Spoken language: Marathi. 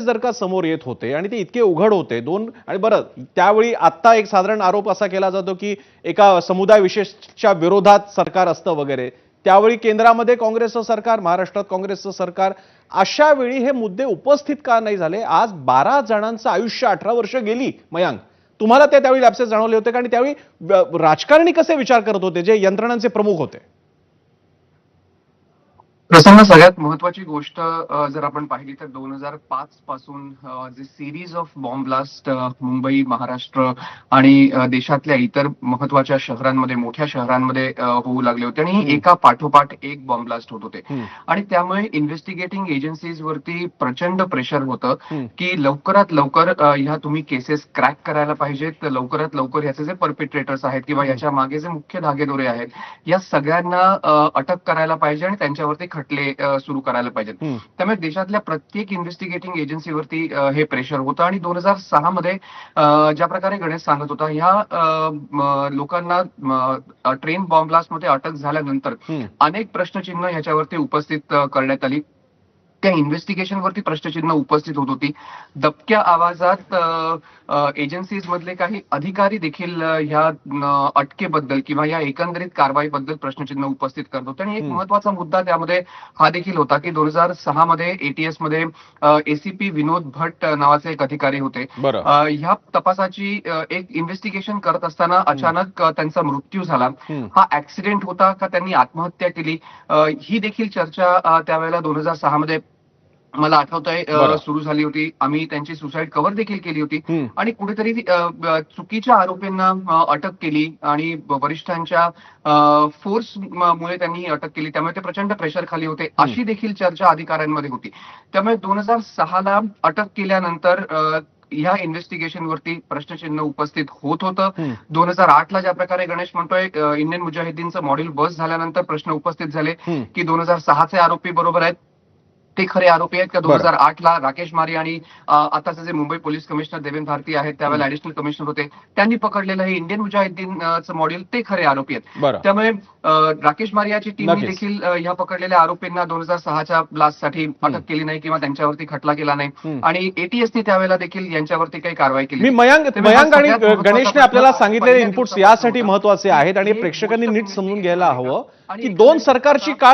जर का समोर येत होते आणि ते इतके उघड होते दोन आणि बरं त्यावेळी आता एक साधारण आरोप असा केला जातो की एका समुदाय विशेषच्या विरोधात सरकार असतं वगैरे, त्यावेळी केंद्रामध्ये काँग्रेसचं सरकार, महाराष्ट्रात काँग्रेसचं सरकार, अशा वेळी हे मुद्दे उपस्थित का नाही झाले? आज 12 जणांचं आयुष्य 18 वर्ष गेली. मयांक, तुम्हाला त्यावेळी लॅप्सेस जाणवले होते का? आणि त्यावेळी राजकारणी कसे विचार करत होते जे यंत्रणांचे प्रमुख होते? प्रसंग सगळ्यात महत्वाची गोष्ट जर आपण पाहिली तर 2005 पासून जे series of bomb blast Mumbai, Maharashtra आणि देशातल्या इतर महत्वाच्या शहरांमध्ये, मोठ्या शहरांमध्ये होऊ लागले होते आणि एका पाठोपाठ एक बॉम्ब ब्लास्ट होत होते. आणि त्यामुळे इन्व्हेस्टिगेटिंग एजन्सीज वरती प्रचंड प्रेशर होतं की लवकरात लवकर ह्या तुम्ही केसेस क्रॅक करायला पाहिजेत, लवकरात लवकर ह्याचे जे परपिट्रेटर्स आहेत किंवा याच्या मागे जे मुख्य धागेदोरे आहेत या सगळ्यांना अटक करायला पाहिजे आणि त्यांच्यावरती खटले सुरू करायला पाहिजेत. त्यामुळे देशातल्या प्रत्येक इन्व्हेस्टिगेटिंग एजन्सीवरती हे प्रेशर होतं आणि 2006 मध्ये ज्या प्रकारे गणेश सांगत होता, ह्या लोकांना ट्रेन बॉम्ब ब्लास्ट मध्ये अटक झाल्यानंतर अनेक प्रश्नचिन्ह ह्याच्यावरती उपस्थित करण्यात आली. त्या इन्व्हेस्टिगेशन वरती प्रश्नचिन्ह उपस्थित होत होती. दबक्या आवाजात एजन्सीज मधले काही अधिकारी देखील ह्या अटकेबद्दल किंवा या एकंदरीत कारवाईबद्दल प्रश्नचिन्ह उपस्थित करत होते. आणि एक महत्वाचा मुद्दा त्यामध्ये हा देखील होता की 2006 मध्ये एटीएस मध्ये एसीपी विनोद भट्ट नावाचे एक अधिकारी होते. ह्या तपासाची एक इन्व्हेस्टिगेशन करत असताना अचानक त्यांचा मृत्यू झाला. हा ऍक्सिडेंट होता का त्यांनी आत्महत्या केली, ही देखील चर्चा त्यावेळेला 2006 मध्ये मला आठवतंय सुरू झाली होती. आम्ही त्यांची सुसाईड कव्हर देखील केली होती आणि कुठेतरी चुकीच्या आरोपींना अटक केली आणि वरिष्ठांच्या फोर्स मुळे त्यांनी अटक केली. त्यामुळे ते प्रचंड प्रेशर खाली होते, अशी देखील चर्चा अधिकाऱ्यांमध्ये होती. त्यामुळे 2006 ला अटक केल्यानंतर ह्या इन्व्हेस्टिगेशन वरती प्रश्नचिन्ह उपस्थित होत होतं. 2008 ला ज्या प्रकारे गणेश म्हणतोय इंडियन मुजाहिदीनचं मॉड्यूल बस झाल्यानंतर प्रश्न उपस्थित झाले की 2006 चे आरोपी बरोबर आहेत, ते खरे आरोपी आहेत का? 2008 ला राकेश मारी आणि आताचे जे मुंबई पोलीस कमिशनर देवेंद्र भारती आहेत, त्यावेळेला ऍडिशनल कमिशनर होते, त्यांनी पकडलेलं हे इंडियन मुजाहिदीनचं मॉड्यूल, ते खरे आरोपी आहेत. त्यामुळे राकेश मारियाची टीम देखील ह्या पकडलेल्या आरोपींना 2006च्या ब्लास्टसाठी अटक केली नाही किंवा त्यांच्यावरती खटला केला नाही आणि एटीएसनी त्यावेळेला देखील यांच्यावरती काही कारवाई केली. मयांक आणि गणेशने आपल्याला सांगितलेले इनपुट्स यासाठी महत्वाचे आहेत आणि प्रेक्षकांनी नीट समजून घ्यायला हवं की दोन सरकारची काळ